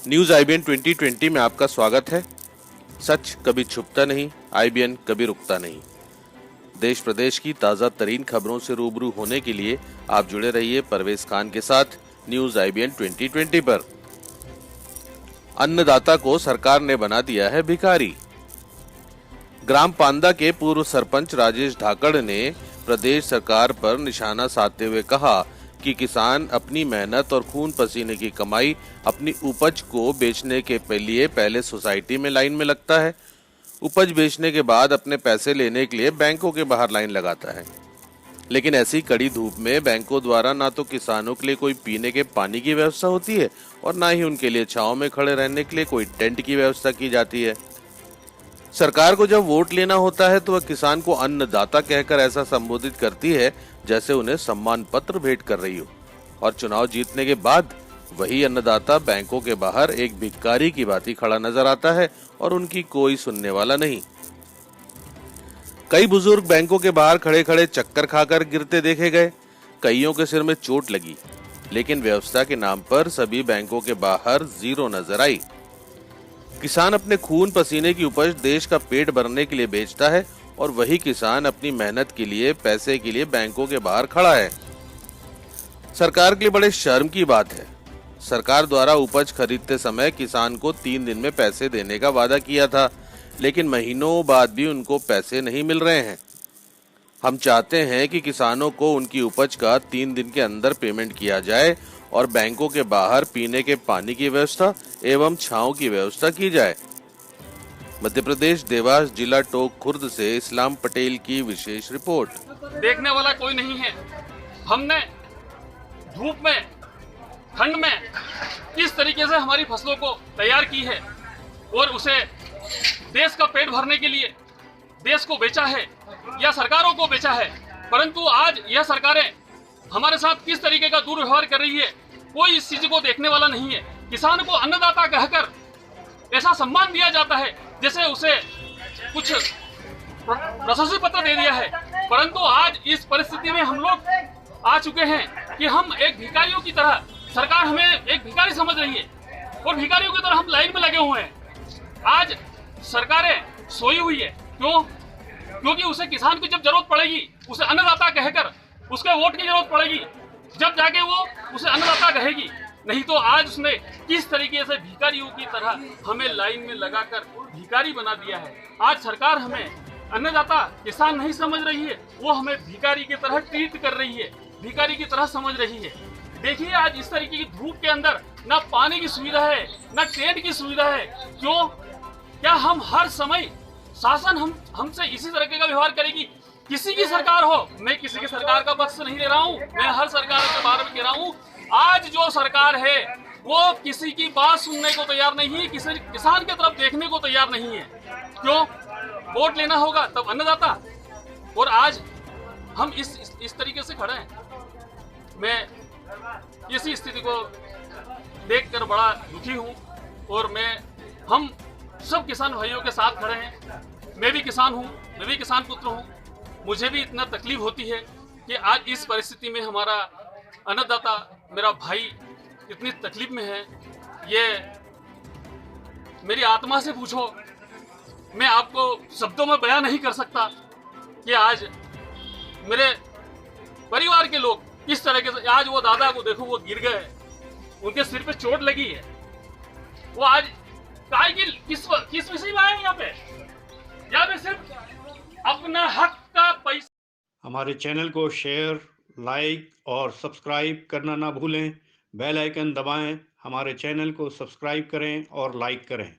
News IBN 2020 में आपका स्वागत है। सच कभी छुपता नहीं, आईबीएन कभी रुकता नहीं। देश प्रदेश की ताजा तरीन खबरों से रूबरू होने के लिए आप जुड़े रहिए परवेज खान के साथ न्यूज आईबीएन 2020 पर। अन्नदाता को सरकार ने बना दिया है भिखारी। ग्राम पांदा के पूर्व सरपंच राजेश धाकड़ ने प्रदेश सरकार पर निशाना साधते हुए कहा कि किसान अपनी मेहनत और खून पसीने की कमाई अपनी उपज को बेचने के लिए पहले सोसाइटी में लाइन में लगता है, उपज बेचने के बाद अपने पैसे लेने के लिए बैंकों के बाहर लाइन लगाता है। लेकिन ऐसी कड़ी धूप में बैंकों द्वारा ना तो किसानों के लिए कोई पीने के पानी की व्यवस्था होती है और ना ही उनके लिए छांव में खड़े रहने के लिए कोई टेंट की व्यवस्था की जाती है। सरकार को जब वोट लेना होता है तो वह किसान को अन्नदाता कहकर ऐसा संबोधित करती है जैसे उन्हें सम्मान पत्र भेंट कर रही हो, और चुनाव जीतने के बाद वही अन्नदाता बैंकों के बाहर एक भिखारी की भांति खड़ा नजर आता है और उनकी कोई सुनने वाला नहीं। कई बुजुर्ग बैंकों के बाहर खड़े खड़े चक्कर खाकर गिरते देखे गए, कईयों के सिर में चोट लगी, लेकिन व्यवस्था के नाम पर सभी बैंकों के बाहर जीरो नजर आई। किसान अपने खून पसीने की उपज देश का पेट भरने के लिए बेचता है और वही किसान अपनी मेहनत के लिए, पैसे के लिए बैंकों के बाहर खड़ा है। सरकार के लिए बड़े शर्म की बात है। सरकार द्वारा उपज खरीदते समय किसान को 3 दिन में पैसे देने का वादा किया था, लेकिन महीनों बाद भी उनको पैसे नहीं मिल रहे हैं। हम चाहते हैं कि किसानों को उनकी उपज का 3 दिन के अंदर पेमेंट किया जाए और बैंकों के बाहर पीने के पानी की व्यवस्था एवं छांव की व्यवस्था की जाए। मध्य प्रदेश देवास जिला टोंक खुर्द से इस्लाम पटेल की विशेष रिपोर्ट। देखने वाला कोई नहीं है। हमने धूप में, ठंड में किस तरीके से हमारी फसलों को तैयार की है और उसे देश का पेट भरने के लिए देश को बेचा है या सरकारों को बेचा है, परंतु आज यह सरकारें हमारे साथ किस तरीके का दुर्व्यवहार कर रही है, कोई इस चीज को देखने वाला नहीं है। किसान को अन्नदाता कहकर ऐसा सम्मान दिया जाता है जैसे उसे कुछ प्रशस्ति पत्र दे दिया है, परंतु आज इस परिस्थिति में हम लोग आ चुके हैं कि हम एक भिखारियों की तरह, सरकार हमें एक भिखारी समझ रही है और भिखारियों की तरह हम लाइन में लगे हुए हैं। आज सरकारें सोई हुई है, क्योंकि उसे किसान की जब जरूरत पड़ेगी उसे अन्नदाता कहकर, उसके वोट की जरूरत पड़ेगी जब जाके वो उसे अन्नदाता कहेगी, नहीं तो आज उसने किस तरीके से भिखारियों की तरह हमें लाइन में लगाकर भिखारी बना दिया है। आज सरकार हमें अन्नदाता किसान नहीं समझ रही है, वो हमें भिखारी की तरह ट्रीट कर रही है, भिखारी की तरह समझ रही है। देखिए आज इस तरीके की धूप के अंदर ना पानी की सुविधा है, ना टेंट की सुविधा है। क्यों? क्या हम हर समय शासन हमसे इसी तरीके का व्यवहार करेगी? किसी की सरकार हो, मैं किसी की सरकार का पक्ष नहीं ले रहा हूँ, मैं हर सरकार के बारे में कह रहा हूँ। आज जो सरकार है वो किसी की बात सुनने को तैयार नहीं है, किसी किसान की तरफ देखने को तैयार नहीं है। क्यों? वोट लेना होगा तब अन्नदाता, और आज हम इस तरीके से खड़े हैं। मैं इसी स्थिति को देखकर बड़ा दुखी हूँ और हम सब किसान भाइयों के साथ खड़े हैं। मैं भी किसान हूँ, मैं भी किसान पुत्र हूँ। मुझे भी इतना तकलीफ होती है कि आज इस परिस्थिति में हमारा अन्नदाता, मेरा भाई इतनी तकलीफ में है। ये मेरी आत्मा से पूछो, मैं आपको शब्दों में बयान नहीं कर सकता कि आज मेरे परिवार के लोग किस तरीके से, आज वो दादा को देखो वो गिर गए, उनके सिर पे चोट लगी है। वो आज काय की किस विषय में आए यहाँ पे सिर्फ अपना हक का पैसा। हमारे चैनल को शेयर, लाइक और सब्सक्राइब करना ना भूलें। बेल आइकन दबाएं, हमारे चैनल को सब्सक्राइब करें और लाइक करें।